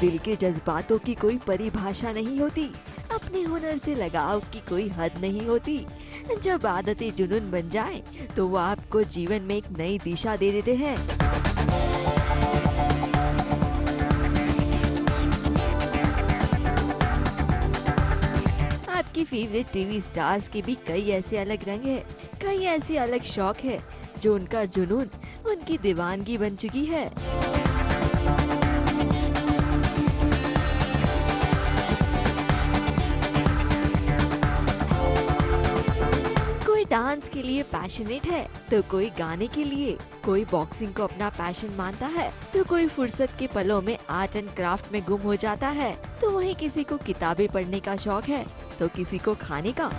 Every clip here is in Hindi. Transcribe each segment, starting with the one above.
दिल के जज्बातों की कोई परिभाषा नहीं होती, अपने हुनर से लगाव की कोई हद नहीं होती। जब आदतें जुनून बन जाएं, तो वो आपको जीवन में एक नई दिशा दे देते हैं। आपकी फेवरेट टीवी स्टार्स के भी कई ऐसे अलग रंग हैं, कई ऐसे अलग शौक है जो उनका जुनून, उनकी दीवानगी बन चुकी है। कोई डांस के लिए पैशनेट है, तो कोई गाने के लिए, कोई बॉक्सिंग को अपना पैशन मानता है, तो कोई फुर्सत के पलों में आर्ट एंड क्राफ्ट में गुम हो जाता है, तो वहीं किसी को किताबें पढ़ने का शौक है, तो किसी को खाने का।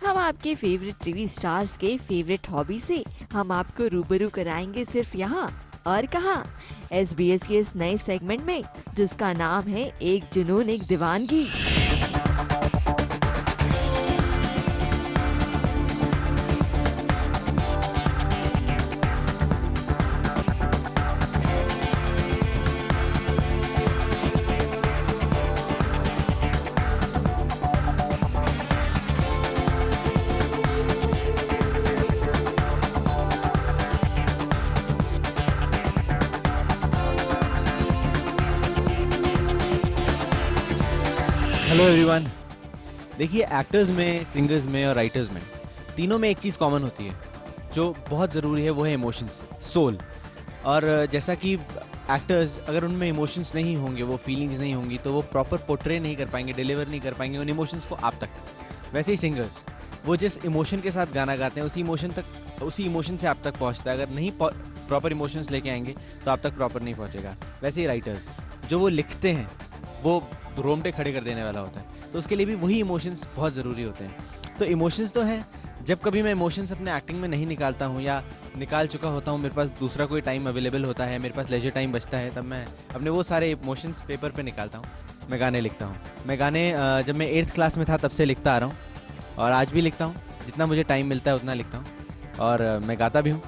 हम आपके फेवरेट टीवी स्टार्स के फेवरेट हॉबी से हम आपको रूबरू कराएंगे सिर्फ यहाँ और कहाँ, SBS के इस नए सेगमेंट में जिसका नाम है एक जुनून एक दीवानगी। Hello everyone. देखिए, एक्टर्स में, सिंगर्स में और राइटर्स में तीनों में एक चीज़ कॉमन होती है जो बहुत ज़रूरी है, वो है इमोशंस, सोल। और जैसा कि एक्टर्स, अगर उनमें इमोशंस नहीं होंगे, वो फीलिंग्स नहीं होंगी, तो वो प्रॉपर पोर्ट्रे नहीं कर पाएंगे, डिलीवर नहीं कर पाएंगे उन इमोशंस को आप तक। वैसे ही सिंगर्स, वो जिस इमोशन के साथ गाना गाते हैं उसी इमोशन से आप तक पहुँचता है। अगर नहीं प्रॉपर इमोशंस लेके आएंगे तो आप तक प्रॉपर नहीं पहुँचेगा। वैसे ही राइटर्स, जो वो लिखते हैं वो रोंगटे खड़े कर देने वाला होता है, तो उसके लिए भी वही इमोशंस बहुत ज़रूरी होते हैं। तो इमोशंस तो हैं। जब कभी मैं इमोशंस अपने एक्टिंग में नहीं निकालता हूँ या निकाल चुका होता हूँ, मेरे पास दूसरा कोई टाइम अवेलेबल होता है, मेरे पास लेजर टाइम बचता है, तब मैं अपने वो सारे इमोशंस पेपर पे निकालता हूँ। मैं गाने लिखता हूँ। मैं गाने जब मैं 8th क्लास में था तब से लिखता आ रहा हूँ और आज भी लिखता हूँ। जितना मुझे टाइम मिलता है उतना लिखता हूँ और मैं गाता भी हूँ।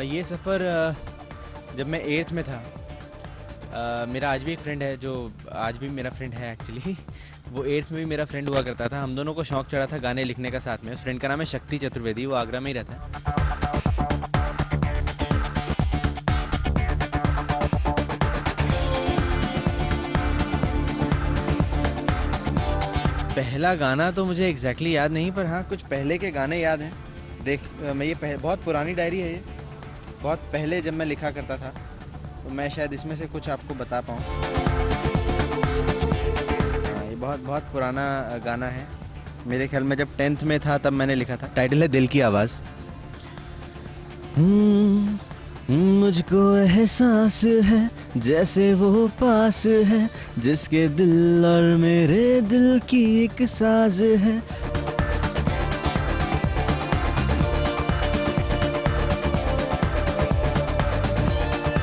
ये सफ़र जब मैं 8th में था, मेरा आज भी एक फ्रेंड है जो आज भी मेरा फ्रेंड है एक्चुअली। वो 8th में भी मेरा फ्रेंड हुआ करता था। हम दोनों को शौक चढ़ा था गाने लिखने का साथ में। उस फ्रेंड का नाम है शक्ति चतुर्वेदी, वो आगरा में ही रहता है। पहला गाना तो मुझे एग्जैक्टली याद नहीं, पर हाँ कुछ पहले के गाने याद हैं। मैं ये बहुत पुरानी डायरी है, ये बहुत पहले जब मैं लिखा करता था, तो मैं शायद इसमें से कुछ आपको बता पाऊँ। ये बहुत पुराना गाना है। मेरे ख्याल में जब 10th में था तब मैंने लिखा था। टाइटल है दिल की आवाज़। मुझको एहसास है जैसे वो पास है, जिसके दिल और मेरे दिल की एक साज है।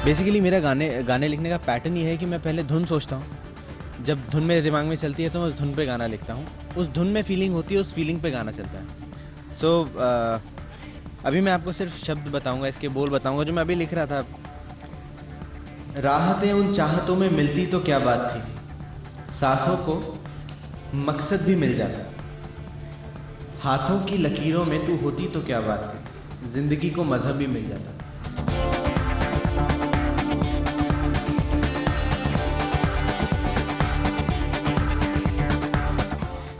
बेसिकली मेरा गाने लिखने का पैटर्न ये है कि मैं पहले धुन सोचता हूँ। जब धुन मेरे दिमाग में चलती है तो मैं उस धुन पे गाना लिखता हूँ। उस धुन में फीलिंग होती है, उस फीलिंग पे गाना चलता है। अभी मैं आपको सिर्फ शब्द बताऊंगा, इसके बोल बताऊंगा जो मैं अभी लिख रहा था। राहतें उन चाहतों में मिलती तो क्या बात थी, सांसों को मकसद भी मिल जाता, हाथों की लकीरों में तू होती तो क्या बात थी, जिंदगी को मजहब भी मिल जाता।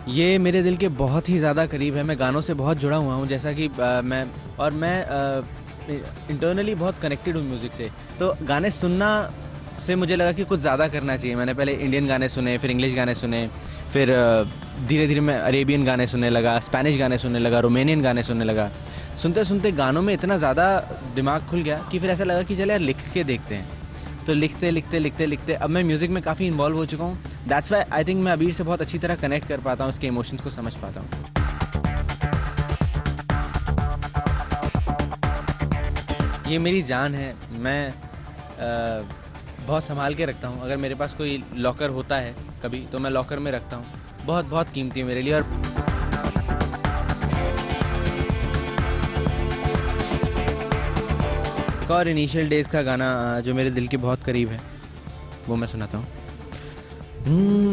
ये मेरे दिल के बहुत ही ज़्यादा करीब है। मैं गानों से बहुत जुड़ा हुआ हूँ, जैसा कि मैं इंटरनली बहुत कनेक्टेड हूँ म्यूज़िक से। तो गाने सुनना से मुझे लगा कि कुछ ज़्यादा करना चाहिए। मैंने पहले इंडियन गाने सुने, फिर इंग्लिश गाने सुने, फिर धीरे धीरे मैं अरेबियन गाने सुनने लगा, स्पेनिश गाने सुनने लगा, रोमेनियन गाने सुनने लगा। सुनते सुनते गानों में इतना ज़्यादा दिमाग खुल गया कि फिर ऐसा लगा कि चले यार लिख के देखते हैं। तो लिखते अब मैं म्यूज़िक में काफ़ी इन्वॉल्व हो चुका हूँ। दैट्स वाई आई थिंक मैं अबीर से बहुत अच्छी तरह कनेक्ट कर पाता हूँ, उसके इमोशंस को समझ पाता हूँ। ये मेरी जान है, मैं बहुत संभाल के रखता हूँ। अगर मेरे पास कोई लॉकर होता है कभी तो मैं लॉकर में रखता हूँ। बहुत बहुत कीमती है मेरे लिए। और एक और इनिशियल डेज का गाना जो मेरे दिल के बहुत करीब है, वो मैं सुनाता हूँ।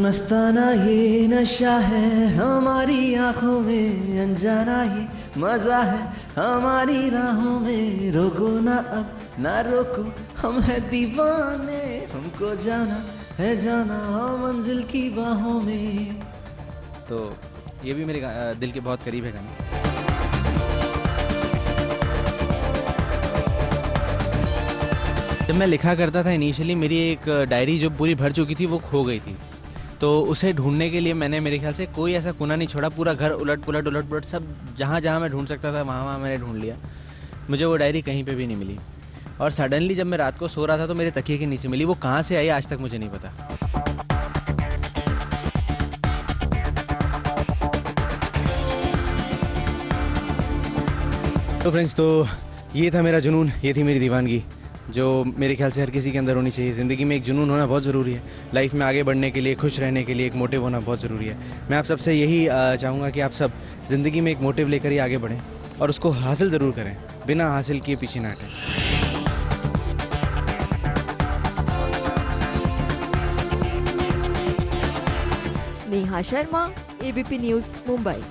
मस्ताना ये नशा है हमारी आंखों में, अनजाना ये मजा है हमारी राहों में, रोको ना अब ना रोको, हम है दीवाने, हमको जाना है जाना मंजिल की बाहों में। तो ये भी मेरे दिल के बहुत करीब है गाना। जब मैं लिखा करता था इनिशियली, मेरी एक डायरी जो पूरी भर चुकी थी वो खो गई थी। तो उसे ढूंढने के लिए मैंने मेरे ख्याल से कोई ऐसा कोना नहीं छोड़ा, पूरा घर उलट पुलट सब जहाँ जहाँ मैं ढूंढ सकता था वहाँ मैंने ढूंढ लिया। मुझे वो डायरी कहीं पे भी नहीं मिली। और सडनली जब मैं रात को सो रहा था तो मेरे तकिए के नीचे मिली। वो कहाँ से आई आज तक मुझे नहीं पता। तो फ्रेंड्स, तो ये था मेरा जुनून, ये थी मेरी दीवानगी, जो मेरे ख्याल से हर किसी के अंदर होनी चाहिए। ज़िंदगी में एक जुनून होना बहुत ज़रूरी है। लाइफ में आगे बढ़ने के लिए, खुश रहने के लिए एक मोटिव होना बहुत ज़रूरी है। मैं आप सबसे यही चाहूँगा कि आप सब ज़िंदगी में एक मोटिव लेकर ही आगे बढ़ें और उसको हासिल ज़रूर करें, बिना हासिल किए पीछे ना हटें। Sneha Sharma, ABP news, Mumbai.